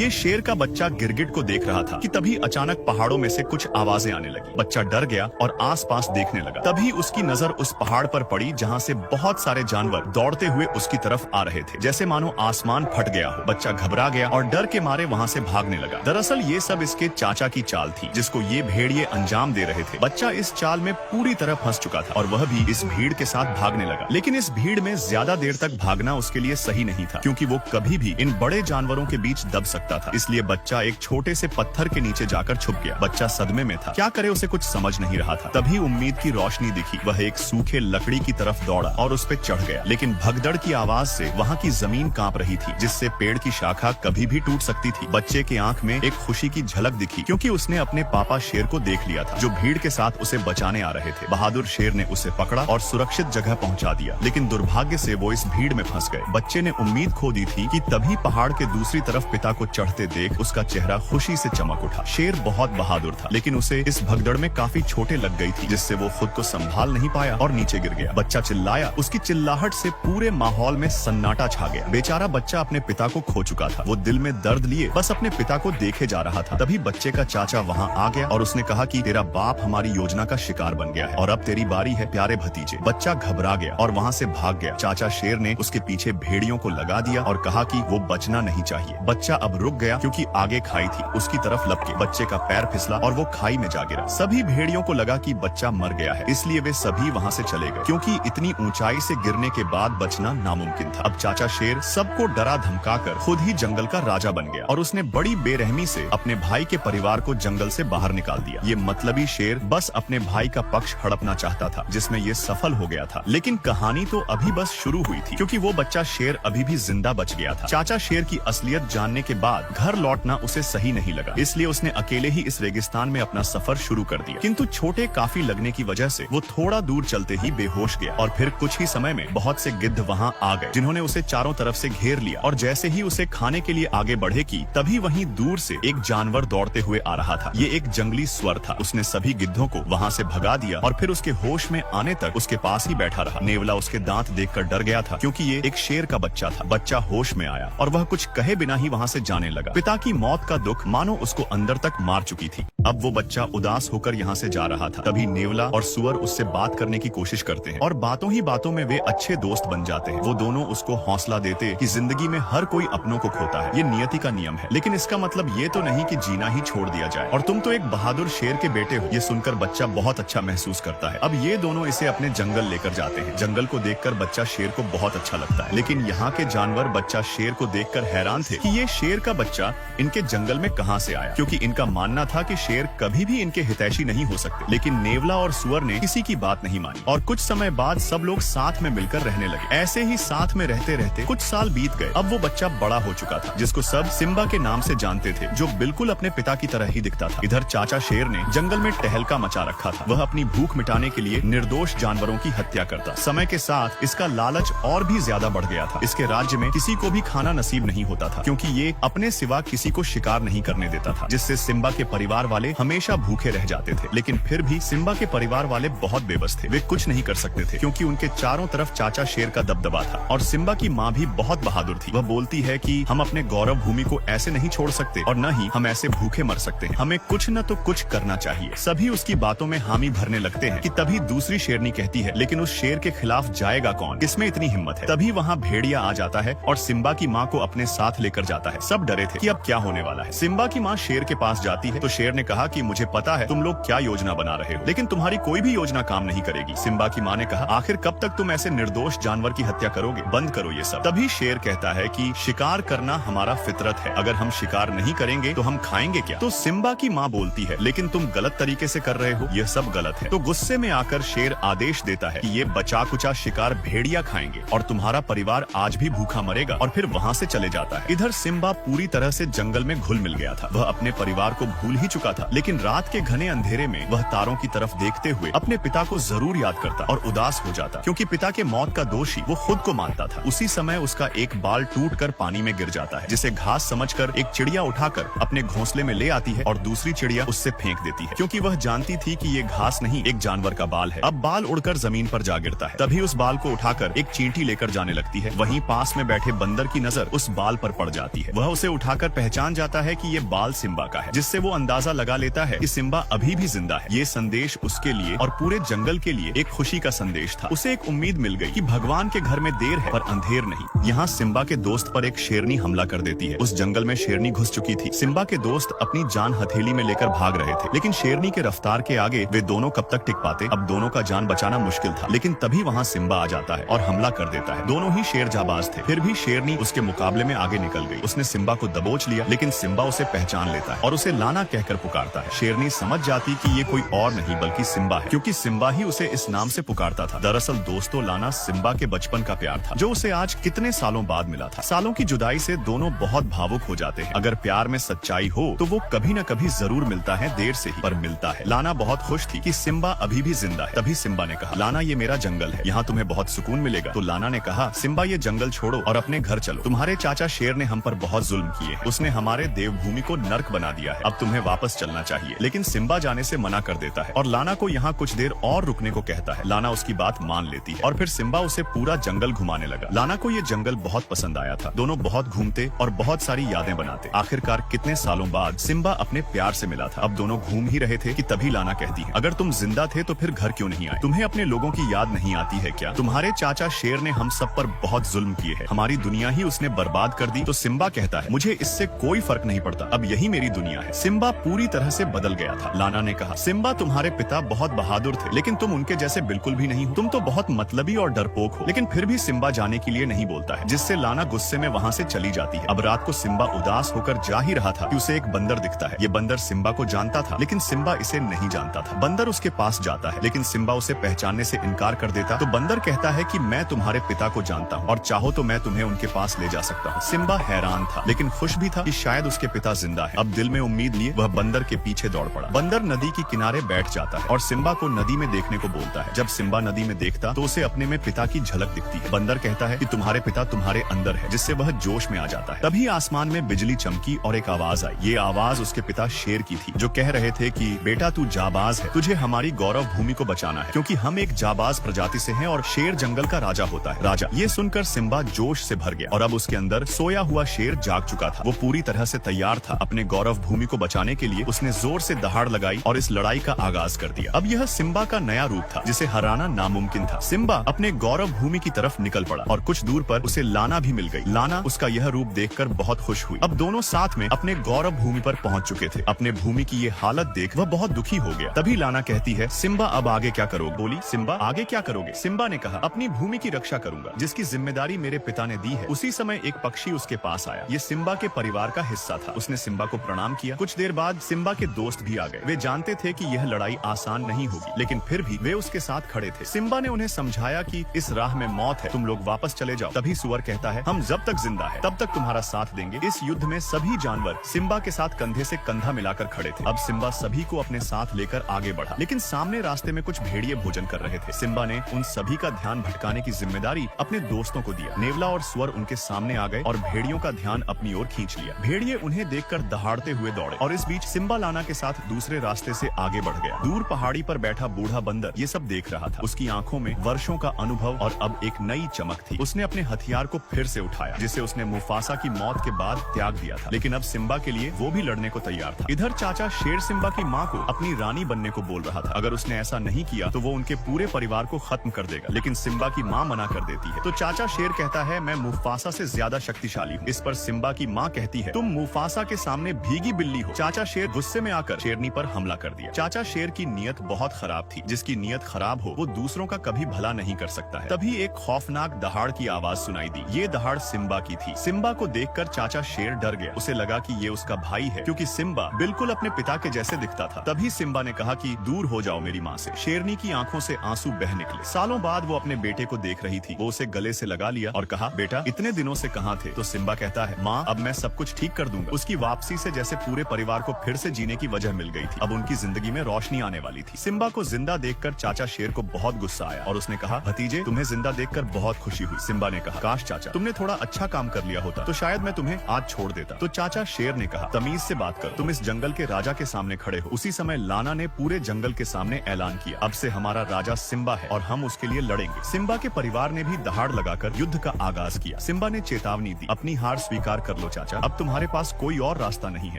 ये शेर का बच्चा गिरगिट को देख रहा था कि तभी अचानक पहाड़ों में से कुछ आवाजें आने लगी। बच्चा डर गया और आसपास देखने लगा। तभी उसकी नजर उस पहाड़ पर पड़ी जहाँ से बहुत सारे जानवर दौड़ते हुए उसकी तरफ आ रहे थे, जैसे मानो आसमान फट गया हो। बच्चा घबरा गया और डर के मारे वहाँ से भागने लगा। दरअसल ये सब इसके चाचा की चाल थी, जिसको ये भेड़िए अंजाम दे रहे थे। बच्चा इस चाल में पूरी तरह फंस चुका था और वह भी इस भीड़ के साथ भागने लगा। लेकिन इस भीड़ में ज्यादा देर तक भागना उसके लिए सही नहीं था, क्योंकि वो कभी भी इन बड़े जानवरों के बीच दब सकता था। इसलिए बच्चा एक छोटे से पत्थर के नीचे जाकर छुप गया। बच्चा सदमे में था, क्या करे उसे कुछ समझ नहीं रहा था। तभी उम्मीद की रोशनी दिखी। वह एक सूखे लकड़ी की तरफ दौड़ा और उस पे चढ़ गया। लेकिन भगदड़ की आवाज से वहाँ की जमीन कांप रही थी, जिससे पेड़ की शाखा कभी भी टूट सकती थी। बच्चे की आंख में एक खुशी की झलक दिखी, क्योंकि उसने अपने पापा शेर को देख लिया था, जो भीड़ के साथ उसे बचाने आ रहे थे। बहादुर शेर ने उसे पकड़ा और सुरक्षित जगह पहुंचा दिया। लेकिन दुर्भाग्य से वो इस भीड़ में फंस गए। बच्चे ने उम्मीद खो दी थी कि तभी पहाड़ के दूसरी तरफ पिता को चढ़ते देख उसका चेहरा खुशी से चमक उठा। शेर बहुत बहादुर था, लेकिन उसे इस भगदड़ में काफी चोटें लग गई थी, जिससे वो खुद को संभाल नहीं पाया और नीचे गिर गया। बच्चा चिल्लाया। उसकी चिल्लाहट से पूरे माहौल में सन्नाटा छा गया। बेचारा बच्चा अपने पिता को खो चुका था। वो दिल में दर्द लिए बस अपने पिता को देखे जा रहा था। तभी बच्चे का चाचा वहाँ आ गया और उसने कहा कि तेरा बाप हमारी योजना का शिकार बन गया है और अब तेरी बारी है प्यारे भतीजे। बच्चा घबरा गया और वहाँ से भाग गया। चाचा शेर ने उसके पीछे भेड़ियों को लगा दिया और कहा कि वो बचना नहीं चाहिए। बच्चा अब रुक गया, क्योंकि आगे खाई थी। उसकी तरफ लपके बच्चे का पैर फिसला और वो खाई में जा गिरा। सभी भेड़ियों को लगा कि बच्चा मर गया है, इसलिए वे सभी वहाँ से चले गए, क्योंकि इतनी ऊंचाई से गिरने के बाद बचना नामुमकिन था। अब चाचा शेर सबको डरा धमकाकर खुद ही जंगल का राजा बन गया और उसने बड़ी बेरहमी से अपने भाई के परिवार को जंगल से बाहर निकाल दिया। ये मतलबी शेर बस अपने भाई का पक्ष हड़पना चाहता था, जिसमें ये सफल हो गया था। लेकिन कहानी तो अभी बस शुरू हुई थी, क्योंकि वो बच्चा शेर अभी भी जिंदा बच गया था। चाचा शेर की असलियत जानने के बाद घर लौटना उसे सही नहीं लगा, इसलिए उसने अकेले ही इस रेगिस्तान में अपना सफर शुरू कर दिया। किंतु छोटे काफी लगने की वजह से वो थोड़ा दूर चलते ही बेहोश गया और फिर कुछ ही समय में बहुत से गिद्ध वहाँ आ गए, जिन्होंने उसे चारों तरफ से घेर लिया। और जैसे ही उसे खाने के लिए आगे बढ़े की तभी वहीं दूर से एक जानवर दौड़ते हुए आ रहा था। ये एक जंगली स्वर था। उसने सभी गिद्धों को वहाँ से भगा दिया और फिर उसके होश में आने तक उसके पास ही बैठा रहा। नेवला उसके दांत देखकर डर गया था, क्योंकि ये एक शेर का बच्चा था। बच्चा होश में आया और वह कुछ कहे बिना ही वहाँ से जाने लगा। पिता की मौत का दुख मानो उसको अंदर तक मार चुकी थी। अब वो बच्चा उदास होकर यहाँ से जा रहा था। तभी नेवला और सुअर उससे बात करने की कोशिश करते हैं और बातों ही बातों में वे अच्छे दोस्त बन जाते हैं। वो दोनों उसको हौसला देते कि जिंदगी में हर कोई अपनों को खोता है, ये नियति का नियम है, लेकिन इसका मतलब ये तो नहीं कि जीना ही छोड़ दिया जाए और तुम तो एक बहादुर शेर के बेटे हो। ये सुनकर बच्चा बहुत अच्छा महसूस करता है। अब ये दोनों इसे अपने जंगल लेकर जाते हैं। जंगल को देखकर बच्चा शेर को बहुत अच्छा लगता है, लेकिन यहाँ के जानवर बच्चा शेर को देखकर हैरान थे कि ये शेर का बच्चा इनके जंगल में कहाँ से आया, क्योंकि इनका मानना था कि शेर कभी भी इनके हितैषी नहीं हो सकते। लेकिन नेवला और सुअर ने किसी की बात नहीं मानी और कुछ समय बाद सब लोग साथ में मिलकर रहने लगे। ऐसे ही साथ में रहते रहते कुछ साल बीत गए। अब वो बच्चा बड़ा हो चुका था, जिसको सब सिम्बा के नाम से जानते थे, जो बिल्कुल अपने पिता की तरह ही दिखता था। इधर चाचा शेर ने जंगल में टहलका मचा रखा था। वह अपनी भूख मिटाने के लिए निर्दोष जानवरों की हत्या करता। समय के साथ इसका लालच और भी ज्यादा बढ़ गया था। इसके राज्य में किसी को भी खाना नसीब नहीं होता था, क्योंकि ये अपने सिवा किसी को शिकार नहीं करने देता था, जिससे सिम्बा के परिवार वाले हमेशा भूखे रह जाते थे। लेकिन फिर भी सिम्बा के परिवार वाले बहुत बेबस थे। वे कुछ नहीं कर सकते थे, क्योंकि उनके चारों तरफ चाचा शेर का दबदबा था। और सिम्बा की माँ भी बहुत बहादुर थी। वह बोलती है कि हम अपने गौरव भूमि को ऐसे नहीं छोड़ सकते और न ही हम ऐसे भूखे मर सकते हैं। हमें कुछ न तो कुछ करना चाहिए। सभी उसकी बातों में हामी भरने लगते हैं कि तभी दूसरी शेरनी कहती है, लेकिन उस शेर के खिलाफ जाएगा कौन? किसमें इतनी हिम्मत है? तभी वहाँ भेड़िया आ जाता है और सिम्बा की माँ को अपने साथ लेकर जाता है। सब डरे थे कि अब क्या होने वाला है। सिम्बा की माँ शेर के पास जाती है तो शेर ने कहा कि मुझे पता है तुम लोग क्या योजना बना रहे हो, लेकिन तुम्हारी कोई भी योजना काम नहीं करेगी। सिम्बा की माँ ने कहा, आखिर कब तक तुम ऐसे निर्दोष जानवर की हत्या करोगे? बंद करो ये सब। तभी शेर कहता है कि शिकार करना हमारा फितरत है, अगर हम शिकार नहीं करेंगे तो हम खाएंगे क्या? तो सिम्बा की माँ बोलती है, लेकिन तुम गलत तरीके से कर रहे हो, यह सब गलत है। तो गुस्से में आकर शेर आदेश देता है कि ये बचा कुचा शिकार भेड़िया खाएंगे और तुम्हारा परिवार आज भी भूखा मरेगा, और फिर वहाँ से चले जाता है। इधर सिम्बा पूरी तरह से जंगल में घुल मिल गया था। वह अपने परिवार को भूल ही चुका था, लेकिन रात के घने अंधेरे में वह तारों की तरफ देखते हुए अपने पिता को जरूर याद करता और उदास हो जाता, क्योंकि पिता के मौत का दोषी वो खुद को मानता था। उसी समय उसका एक बाल टूटकर पानी में गिर जाता है, जिसे घास समझकर एक चिड़िया उठाकर अपने घोंसले में ले आती है और दूसरी चिड़िया उससे फेंक देती है, क्योंकि वह जानती थी कि ये घास नहीं एक जानवर का बाल है। अब बाल उड़कर जमीन पर जा गिरता है। तभी उस बाल को उठाकर एक चींटी लेकर जाने लगती है। वहीं पास में बैठे बंदर की नजर उस बाल पर पड़ जाती है। वह उसे उठाकर पहचान जाता है कि ये बाल सिम्बा का है, जिससे वो अंदाजा लगा लेता है कि सिम्बा अभी भी जिंदा है। ये संदेश उसके लिए और पूरे जंगल के लिए एक खुशी का संदेश था। उसे एक उम्मीद मिल गई कि भगवान के घर में देर है पर अंधेर नहीं। यहाँ सिम्बा के दोस्त पर एक शेरनी हमला कर देती है। उस जंगल में शेरनी घुस चुकी थी। सिम्बा के दोस्त अपनी जान हथेली में लेकर भाग रहे थे, लेकिन शेरनी के रफ्तार के आगे वे दोनों कब तक टिक पाते। अब दोनों का जान बचाना मुश्किल था, लेकिन तभी वहाँ सिम्बा आ जाता है और हमला कर देता है। दोनों ही शेर जाबाज थे, फिर भी शेरनी उसके मुकाबले में आगे निकल गई। उसने सिम्बा को दबोच लिया, लेकिन सिम्बा उसे पहचान लेता है और उसे लाना कहकर पुकारता है। शेरनी समझ जाती कि ये कोई और नहीं बल्कि सिम्बा है, क्योंकि सिम्बा ही उसे इस नाम से पुकारता था। दरअसल दोस्तों, लाना सिम्बा के बचपन का प्यार था, जो उसे आज कितने सालों बाद मिला था। सालों की जुदाई से दोनों बहुत भावुक हो जाते हैं। अगर प्यार में सच्चाई हो तो वो कभी न कभी जरूर मिलता है, देर से ही पर मिलता है। लाना बहुत खुश थी कि सिम्बा अभी भी जिंदा है। तभी सिम्बा ने कहा, लाना ये मेरा जंगल है, यहाँ तुम्हें बहुत सुकून मिलेगा। तो लाना ने कहा, सिम्बा ये जंगल छोड़ो और अपने घर चलो। तुम्हारे चाचा शेर ने हम पर बहुत जुल्म किए, उसने हमारे देवभूमि को नर्क बना दिया है। अब तुम्हें वापस चलना चाहिए। लेकिन सिम्बा जाने से मना कर देता है और लाना को यहाँ कुछ देर और रुकने को कहता है। लाना उसकी बात मान लेती है और फिर सिम्बा उसे पूरा जंगल घुमाने लगा। लाना को ये जंगल बहुत पसंद आया था। दोनों बहुत घूमते और बहुत सारी यादें बनाते। आखिरकार कितने सालों बाद सिम्बा अपने प्यार से मिला था। अब दोनों घूम ही रहे थे कि तभी लाना कहती है, अगर तुम जिंदा थे तो फिर घर क्यों नहीं आए? तुम्हें अपने लोगों की याद नहीं आती है क्या? तुम्हारे चाचा शेर ने हम सब पर बहुत जुल्म किए हैं, हमारी दुनिया ही उसने बर्बाद कर दी। तो सिम्बा कहता है, मुझे इससे कोई फर्क नहीं पड़ता, अब यही मेरी दुनिया है। सिम्बा पूरी तरह से बदल गया था। लाना ने कहा, सिम्बा तुम्हारे पिता बहुत बहादुर थे, लेकिन तुम उनके जैसे बिल्कुल भी नहीं हो। तुम तो बहुत मतलबी और डरपोक हो। लेकिन फिर भी सिम्बा जाने के लिए नहीं बोलता है, जिससे लाना गुस्से में वहाँ से चली जाती है। अब रात को सिम्बा उदास होकर जा ही रहा था कि उसे एक बंदर दिखता है। ये बंदर सिम्बा को जानता था, लेकिन सिम्बा इसे नहीं जानता था। बंदर उसके पास जाता है, लेकिन सिम्बा उसे पहचानने से इनकार कर देता। तो बंदर कहता है कि मैं तुम्हारे पिता को जानता हूँ और चाहो तो मैं तुम्हें उनके पास ले जा सकता हूँ। सिम्बा हैरान था, लेकिन खुश भी था कि शायद उसके पिता जिंदा है। अब दिल में उम्मीद लिए वह बंदर के पीछे दौड़ पड़ा। बंदर नदी के किनारे बैठ जाता है और सिम्बा को नदी में देखने को बोलता है। जब सिम्बा नदी में देखता तो उसे अपने में पिता की झलक दिखती है। बंदर कहता है कि तुम्हारे पिता तुम्हारे अंदर है, जिससे वह जोश में आ जाता है। तभी आसमान में बिजली चमकी और एक आवाज आई। ये आवाज उसके पिता शेर की थी, जो कह रहे थे कि बेटा तू जाबाज है, तुझे हमारी गौरव भूमि को बचाना है, क्योंकि हम एक जाबाज प्रजाति से हैं और शेर जंगल का राजा होता है। राजा ये सुनकर सिम्बा जोश से भर गया और अब उसके अंदर सोया हुआ शेर जाग चुका था। वो पूरी तरह से तैयार था। अपने गौरव भूमि को बचाने के लिए उसने जोर से दहाड़ लगाई और इस लड़ाई का आगाज कर दिया। अब यह सिम्बा का नया रूप था, जिसे हराना नामुमकिन था। सिम्बा अपने गौरव भूमि की तरफ निकल पड़ा और कुछ दूर पर उसे लाना भी मिल गई। लाना उसका यह रूप देखकर बहुत खुश हुई। अब दोनों साथ में अपने गौरव भूमि पर पहुंच चुके थे। अपने भूमि की ये हालत देख वह बहुत दुखी हो गया। तभी लाना कहती है, सिम्बा अब आगे क्या करोगे? बोली, सिम्बा आगे क्या करोगे? सिम्बा ने कहा, अपनी भूमि की रक्षा करूंगा, जिसकी जिम्मेदारी मेरे पिता ने दी है। उसी समय एक पक्षी उसके पास आया। ये सिम्बा के परिवार का हिस्सा था। उसने सिम्बा को प्रणाम किया। कुछ देर बाद सिम्बा के दोस्त भी आ गए। वे जानते थे कि यह लड़ाई आसान नहीं होगी, लेकिन फिर भी वे उसके साथ खड़े थे। सिम्बा ने उन्हें समझाया कि इस राह में मौत है, तुम लोग वापस चले जाओ। तभी सुअर कहता है, हम जब तक जिंदा है तब तक तुम्हारा साथ देंगे। इस युद्ध में सभी जानवर सिम्बा के साथ कंधे से कंधा मिलाकर खड़े थे। अब सिम्बा सभी को अपने साथ लेकर आगे बढ़ा, लेकिन सामने रास्ते में कुछ भेड़िए भोजन कर रहे थे। सिम्बा ने उन सभी का ध्यान भटकाने की जिम्मेदारी अपने दोस्तों को दिया। नेवला और सुअर उनके सामने आ गए और भेड़ियों का ध्यान अपनी ओर खींच लिया। भेड़िए उन्हें देखकर दहाड़ते हुए दौड़े और इस बीच सिम्बा लाना के साथ दूसरे रास्ते से आगे बढ़ गया। दूर पहाड़ी पर बैठा बूढ़ा बंदर ये सब देख रहा था। उसकी आंखों में वर्षों का अनुभव और अब एक नई चमक थी। उसने अपने हथियार को फिर से उठाया, जिसे उसने मुफासा की मौत के बाद त्याग दिया था, लेकिन अब सिम्बा के लिए वो भी लड़ने को तैयार था। इधर चाचा शेर सिम्बा की माँ को अपनी रानी बनने को बोल रहा था। अगर उसने ऐसा नहीं किया तो वो उनके पूरे परिवार को खत्म कर देगा, लेकिन सिम्बा की माँ मना कर देती है। तो चाचा शेर कहता है, मैं मुफासा से ज्यादा शक्तिशाली हूँ। इस पर सिम्बा की माँ कहती है, तुम मुफासा के सामने भीगी बिल्ली हो। चाचा शेर गुस्से में आकर शेरनी पर हमला कर दिया। चाचा शेर की नीयत बहुत खराब थी। जिसकी नीयत खराब हो वो दूसरों का कभी भला नहीं कर सकता है। तभी एक खौफनाक दहाड़ की आवाज सुनाई दी। ये दहाड़ सिम्बा की थी। सिम्बा को देखकर चाचा शेर डर गया। उसे लगा कि ये उसका भाई है, क्योंकि सिम्बा बिल्कुल अपने पिता के जैसे दिखता था। तभी सिम्बा ने कहा कि दूर हो जाओ मेरी माँ से। शेरनी की आंखों से आंसू बह निकले। सालों बाद वो अपने बेटे को देख रही थी। वो उसे गले से लगा लिया और कहा, बेटा इतने दिनों से कहाँ थे? तो सिम्बा कहता है, माँ अब मैं सब कुछ ठीक कर दूंगा। उसकी वापसी से जैसे पूरे परिवार को फिर से जीने की वजह मिल गई थी। अब उनकी जिंदगी में रोशनी आने वाली थी। सिम्बा को जिंदा देखकर चाचा शेर को बहुत गुस्सा आया और उसने कहा, भतीजे तुम्हें जिंदा देखकर बहुत खुशी हुई। सिम्बा ने कहा, काश चाचा तुमने थोड़ा अच्छा काम कर लिया होता तो शायद मैं तुम्हें आज छोड़ देता। तो चाचा शेर ने कहा, तमीज से बात करो, तुम इस जंगल के राजा के सामने खड़े हो। उसी समय लाना ने पूरे जंगल के सामने ऐलान किया, अब से हमारा राजा सिम्बा है और हम उसके लिए लड़ेंगे। सिम्बा के परिवार ने भी दहाड़ लगाकर युद्ध का आगाज किया। सिम्बा ने चेतावनी दी, अपनी हार स्वीकार कर लो चाचा, अब तुम्हारे पास कोई और रास्ता नहीं है।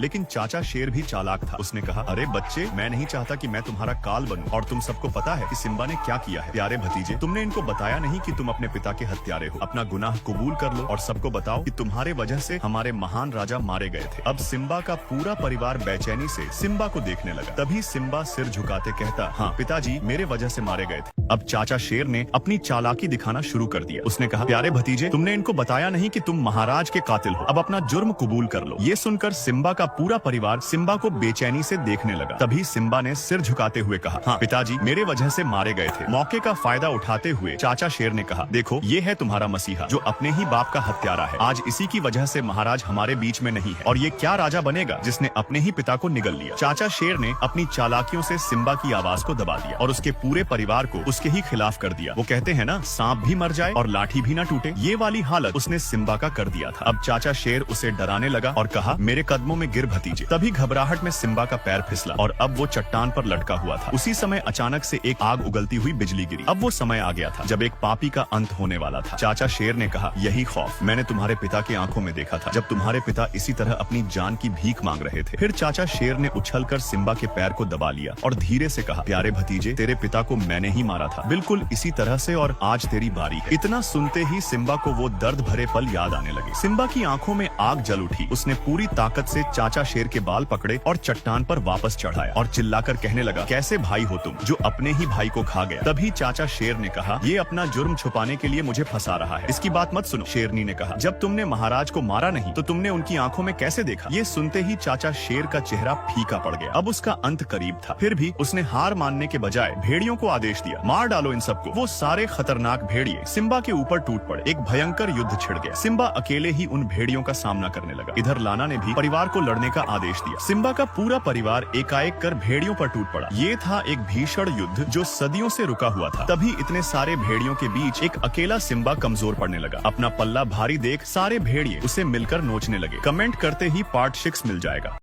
लेकिन चाचा शेर भी चालाक था। उसने कहा, अरे बच्चे, मैं नहीं चाहता कि मैं तुम्हारा काल बनूं। और तुम सबको पता है कि सिम्बा ने क्या किया है। प्यारे भतीजे, तुमने इनको बताया नहीं कि तुम अपने पिता के हत्यारे हो। अपना गुनाह कबूल कर लो और सबको बताओ कि तुम्हारे वजह से हमारे महान राजा मारे गए थे। अब सिम्बा का पूरा परिवार बेचैनी से सिम्बा को देखने लगा। तभी सिम्बा सिर झुकाते कहता, हाँ पिताजी, मेरे वजह से मारे गए थे। अब चाचा शेर ने अपनी चालाकी दिखाना शुरू कर दिया। उसने कहा, प्यारे भतीजे, तुमने इनको बताया नहीं कि तुम महाराज के कातिल हो। अब अपना जुर्म कबूल कर लो। ये सुनकर सिम्बा का पूरा परिवार सिम्बा को बेचैनी से देखने लगा। तभी सिम्बा ने सिर झुकाते हुए कहा, हाँ पिताजी, मेरे वजह से मारे गए थे। मौके का फायदा उठाते हुए चाचा शेर ने कहा, देखो, ये है तुम्हारा मसीहा जो अपने ही बाप का हत्यारा है। आज इसी की वजह से महाराज हमारे बीच में नहीं है। और ये क्या राजा बनेगा जिसने अपने ही पिता को निगल लिया। चाचा शेर ने अपनी चालाकियों से सिम्बा की आवाज को दबा दिया और उसके पूरे परिवार को उसके ही खिलाफ कर दिया। वो कहते हैं ना, सांप भी मर जाए और लाठी भी ना टूटे। ये वाली हालत उसने सिम्बा का कर दिया था। अब चाचा शेर उसे डराने लगा और कहा, मेरे कदमों में गिर भतीजे। तभी घबराहट में सिम्बा का पैर फिसला और अब वो चट्टान पर लटका हुआ था। उसी समय अचानक से एक आग उगलती हुई बिजली गिरी। अब वो समय आ गया था जब एक पापी का अंत होने वाला था। चाचा शेर ने कहा, यही खौफ मैंने तुम्हारे पिता की आंखों में देखा था, जब तुम्हारे पिता इसी तरह अपनी जान की भीख मांग रहे थे। फिर चाचा शेर ने उछलकर सिम्बा के पैर को दबा लिया और धीरे से कहा, प्यारे भतीजे, तेरे पिता को मैंने ही मारा था, बिल्कुल इसी तरह से, और आज तेरी बारी है। इतना सुनते ही सिम्बा को वो दर्द भरे पल याद आने लगे। सिम्बा की आंखों में आग जल उठी। उसने पूरी ताकत से चाचा शेर के बाल पकड़े और चट्टान पर वापस चढ़ाया और चिल्लाकर कहने लगा, कैसे भाई हो तुम जो अपने ही भाई को खा गया। तभी चाचा शेर ने कहा, ये अपना जुर्म छुपाने के लिए मुझे फंसा रहा है, इसकी बात मत सुनो। शेरनी ने कहा, जब तुमने महाराज को मारा नहीं तो तुमने उनकी आंखों में कैसे देखा। ये सुनते ही चाचा शेर का चेहरा फीका पड़ गया। अब उसका अंत करीब था। फिर भी उसने हार मानने के बजाय भेड़ियों को आदेश दिया, मार डालो इन सबको। वो सारे खतरनाक भेड़िए सिम्बा के ऊपर टूट पड़े। एक भयंकर युद्ध छिड़ गया। सिम्बा अकेले ही उन भेड़ियों का सामना करने लगा। इधर लाना ने भी परिवार को लड़ने का आदेश दिया। सिम्बा का पूरा परिवार एकाएक कर भेड़ियों पर टूट पड़ा। ये था एक भीषण युद्ध जो सदियों से रुका हुआ था। तभी इतने सारे भेड़ियों के बीच एक अकेला सिम्बा कमजोर पड़ने लगा। अपना पल्ला भारी देख सारे भेड़िए उसे मिलकर नोचने लगे। कमेंट करते ही पार्ट 6 मिल जाएगा।